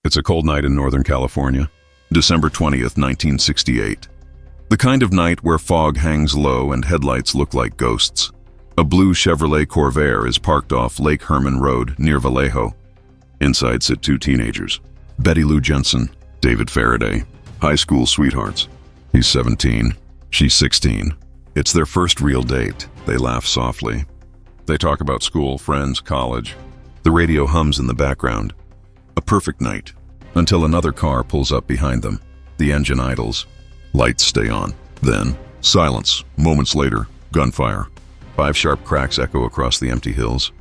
It's a cold night in Northern California, December 20th, 1968. The kind of night where fog hangs low and headlights look like ghosts. A blue Chevrolet Corvair is parked off Lake Herman Road near Vallejo. Inside sit two teenagers, Betty Lou Jensen, David Faraday, high school sweethearts. He's 17, she's 16. It's their first real date. They laugh softly. They talk about school, friends, college. The radio hums in the background. A perfect night, until another car pulls up behind them. The engine idles. Lights stay on. Then, silence. Moments later, gunfire. 5 sharp cracks echo across the empty hills.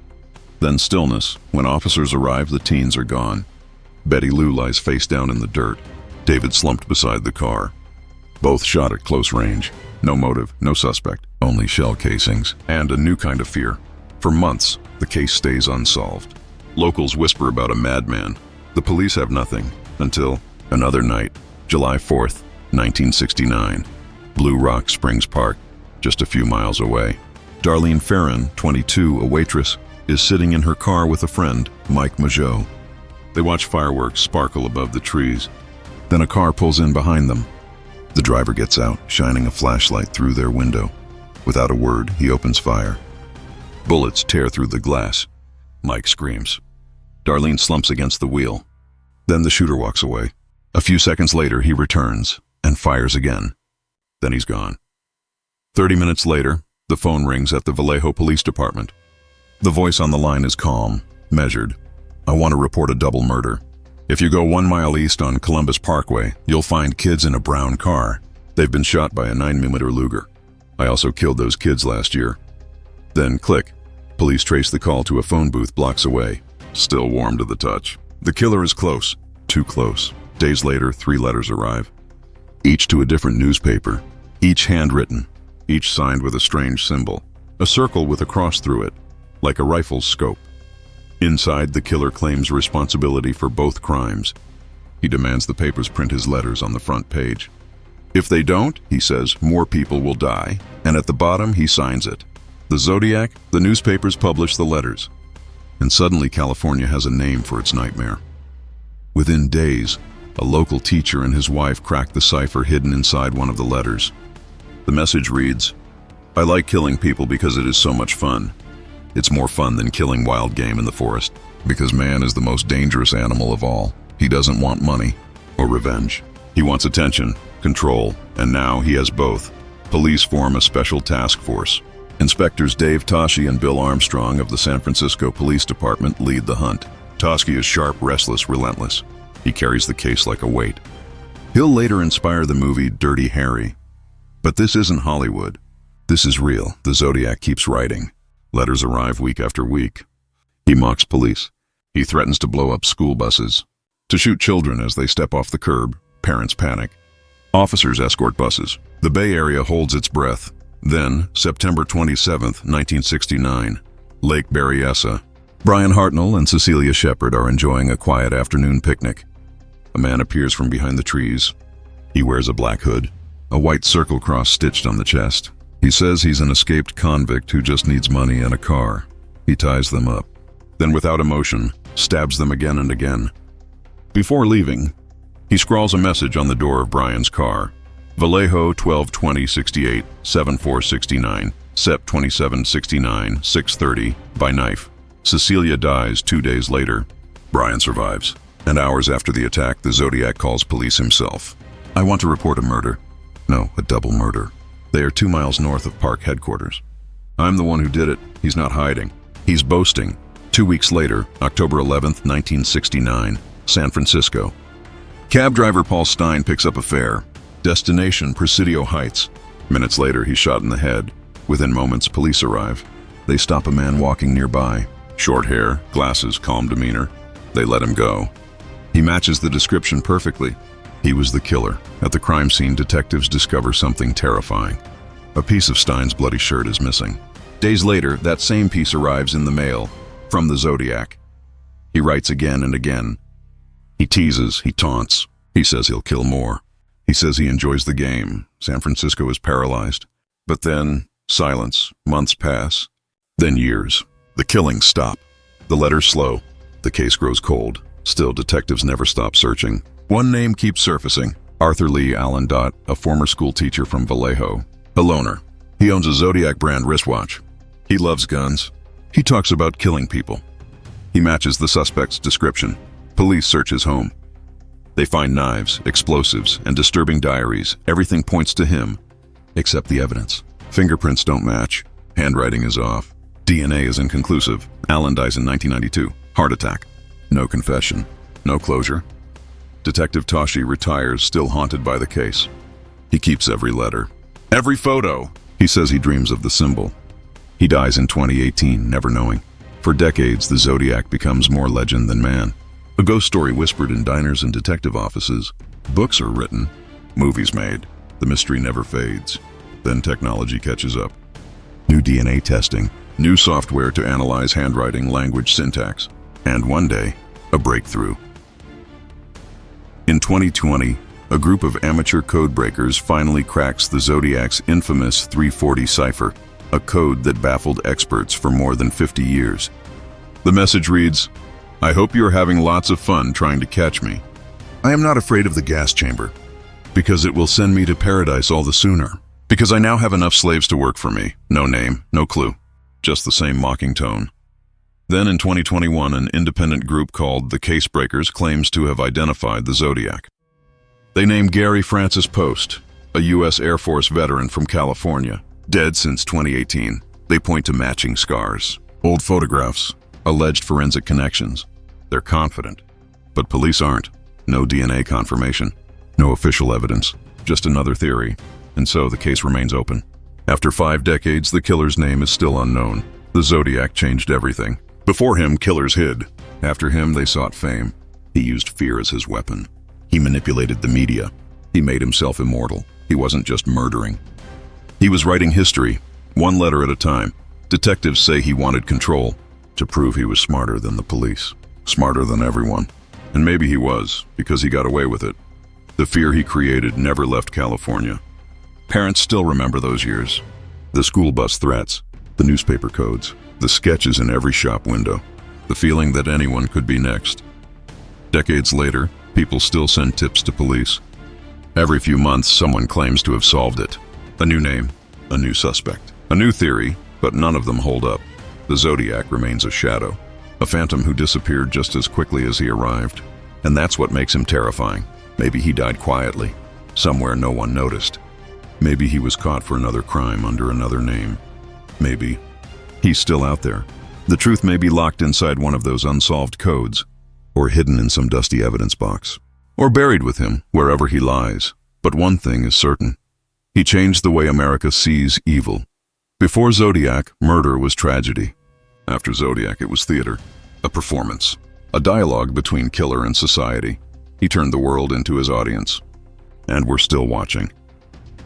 Then stillness. When officers arrive, the teens are gone. Betty Lou lies face down in the dirt. David slumped beside the car. Both shot at close range. No motive, no suspect, only shell casings, and a new kind of fear. For months, the case stays unsolved. Locals whisper about a madman. The police have nothing, until another night, July 4th, 1969. Blue Rock Springs Park, just a few miles away. Darlene Farron, 22, a waitress, is sitting in her car with a friend, Mike Majot. They watch fireworks sparkle above the trees. Then a car pulls in behind them. The driver gets out, shining a flashlight through their window. Without a word, he opens fire. Bullets tear through the glass. Mike screams. Darlene slumps against the wheel. Then the shooter walks away. A few seconds later, he returns and fires again. Then he's gone. 30 minutes later, the phone rings at the Vallejo Police Department. The voice on the line is calm, measured. I want to report a double murder. If you go 1 mile east on Columbus Parkway, you'll find kids in a brown car. They've been shot by a 9mm Luger. I also killed those kids last year. Then click. Police trace the call to a phone booth blocks away. Still warm to the touch. The killer is close. Too close. Days later, 3 letters arrive. Each to a different newspaper. Each handwritten. Each signed with a strange symbol. A circle with a cross through it, like a rifle's scope. Inside, the killer claims responsibility for both crimes. He demands the papers print his letters on the front page. If they don't, he says, more people will die. And at the bottom, he signs it. The Zodiac, the newspapers publish the letters. And suddenly, California has a name for its nightmare. Within days, a local teacher and his wife crack the cipher hidden inside one of the letters. The message reads, I like killing people because it is so much fun. It's more fun than killing wild game in the forest, because man is the most dangerous animal of all. He doesn't want money or revenge. He wants attention, control, and now he has both. Police form a special task force. Inspectors Dave Toschi and Bill Armstrong of the San Francisco Police Department lead the hunt. Toschi is sharp, restless, relentless. He carries the case like a weight. He'll later inspire the movie Dirty Harry. But this isn't Hollywood. This is real. The Zodiac keeps writing. Letters arrive week after week. He mocks police. He threatens to blow up school buses, to shoot children as they step off the curb. Parents panic. Officers escort buses. The Bay Area holds its breath. Then, September 27th, 1969, Lake Berryessa. Brian Hartnell and Cecilia Shepard are enjoying a quiet afternoon picnic. A man appears from behind the trees. He wears a black hood, a white circle cross stitched on the chest. He says he's an escaped convict who just needs money and a car. He ties them up. Then, without emotion, stabs them again and again. Before leaving, he scrawls a message on the door of Brian's car. Vallejo 12-20-68, 7469, Sep 2769, 6:30, by knife. Cecilia dies 2 days later. Brian survives. And hours after the attack, the Zodiac calls police himself. I want to report a murder. No, a double murder. They are 2 miles north of park headquarters. I'm the one who did it. He's not hiding. He's boasting. 2 weeks later, October 11th, 1969, San Francisco. Cab driver Paul Stine picks up a fare. Destination, Presidio Heights. Minutes later, he's shot in the head. Within moments, police arrive. They stop a man walking nearby. Short hair, glasses, calm demeanor. They let him go. He matches the description perfectly. He was the killer. At the crime scene, detectives discover something terrifying. A piece of Stine's bloody shirt is missing. Days later, that same piece arrives in the mail, from the Zodiac. He writes again and again. He teases, he taunts. He says he'll kill more. He says he enjoys the game. San Francisco is paralyzed. But then, silence. Months pass. Then years. The killings stop. The letters slow. The case grows cold. Still, detectives never stop searching. One name keeps surfacing. Arthur Leigh Allen Dott, a former school teacher from Vallejo. A loner. He owns a Zodiac brand wristwatch. He loves guns. He talks about killing people. He matches the suspect's description. Police search his home. They find knives, explosives, and disturbing diaries. Everything points to him, except the evidence. Fingerprints don't match. Handwriting is off. DNA is inconclusive. Allen dies in 1992. Heart attack. No confession. No closure. Detective Toschi retires, still haunted by the case. He keeps every letter. Every photo. He says he dreams of the symbol. He dies in 2018, never knowing. For decades, the Zodiac becomes more legend than man. A ghost story whispered in diners and detective offices. Books are written. Movies made. The mystery never fades. Then technology catches up. New DNA testing. New software to analyze handwriting, language, syntax. And one day, a breakthrough. In 2020, a group of amateur code breakers finally cracks the Zodiac's infamous 340 cipher, a code that baffled experts for more than 50 years. The message reads, "I hope you're having lots of fun trying to catch me. I am not afraid of the gas chamber, because it will send me to paradise all the sooner. Because I now have enough slaves to work for me. No name, no clue. Just the same mocking tone." Then in 2021, an independent group called the Case Breakers claims to have identified the Zodiac. They name Gary Francis Poste, a U.S. Air Force veteran from California, dead since 2018. They point to matching scars, old photographs, alleged forensic connections. They're confident, but police aren't. No DNA confirmation, no official evidence, just another theory. And so the case remains open. After 5 decades, the killer's name is still unknown. The Zodiac changed everything. Before him, killers hid. After him, they sought fame. He used fear as his weapon. He manipulated the media. He made himself immortal. He wasn't just murdering. He was writing history, one letter at a time. Detectives say he wanted control, to prove he was smarter than the police, smarter than everyone. And maybe he was, because he got away with it. The fear he created never left California. Parents still remember those years. The school bus threats, the newspaper codes, the sketches in every shop window, the feeling that anyone could be next. Decades later, people still send tips to police. Every few months, someone claims to have solved it. A new name, a new suspect, a new theory, but none of them hold up. The Zodiac remains a shadow, a phantom who disappeared just as quickly as he arrived. And that's what makes him terrifying. Maybe he died quietly, somewhere no one noticed. Maybe he was caught for another crime under another name. Maybe he's still out there. The truth may be locked inside one of those unsolved codes, or hidden in some dusty evidence box, or buried with him wherever he lies. But one thing is certain. He changed the way America sees evil. Before Zodiac, murder was tragedy. After Zodiac, it was theater, a performance, a dialogue between killer and society. He turned the world into his audience. And we're still watching.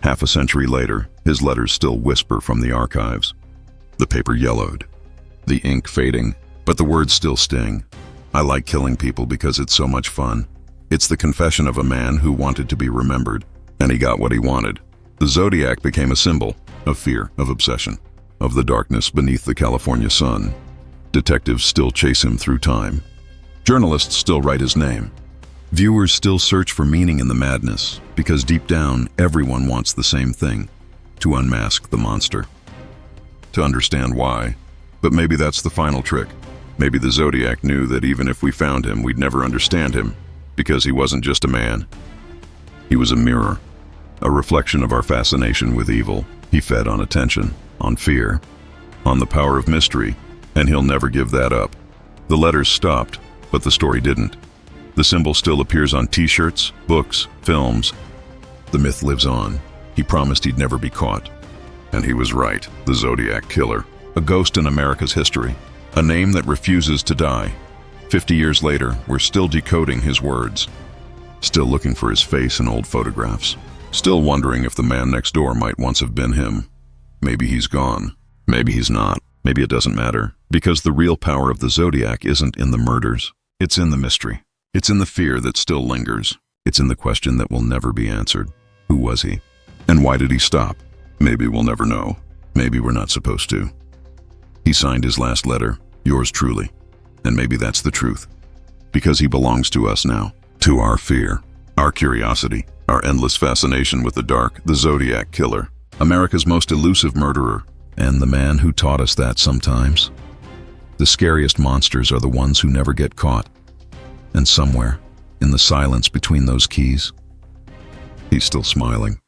Half a century later, his letters still whisper from the archives. The paper yellowed, the ink fading, but the words still sting. I like killing people because it's so much fun. It's the confession of a man who wanted to be remembered, and he got what he wanted. The Zodiac became a symbol of fear, of obsession, of the darkness beneath the California sun. Detectives still chase him through time. Journalists still write his name. Viewers still search for meaning in the madness, because deep down, everyone wants the same thing: to unmask the monster. To understand why. But maybe that's the final trick. Maybe the Zodiac knew that even if we found him, we'd never understand him, because he wasn't just a man. He was a mirror, a reflection of our fascination with evil. He fed on attention, on fear, on the power of mystery, and he'll never give that up. The letters stopped, but the story didn't. The symbol still appears on t-shirts, books, films. The myth lives on. He promised he'd never be caught. And he was right. The Zodiac Killer, a ghost in America's history, a name that refuses to die. 50 years later, we're still decoding his words, still looking for his face in old photographs, still wondering if the man next door might once have been him. Maybe he's gone. Maybe he's not. Maybe it doesn't matter, because the real power of the Zodiac isn't in the murders. It's in the mystery. It's in the fear that still lingers. It's in the question that will never be answered. Who was he? And why did he stop? Maybe we'll never know. Maybe we're not supposed to. He signed his last letter, yours truly. And maybe that's the truth. Because he belongs to us now. To our fear, our curiosity, our endless fascination with the dark, the Zodiac Killer, America's most elusive murderer, and the man who taught us that sometimes. The scariest monsters are the ones who never get caught. And somewhere, in the silence between those keys, he's still smiling.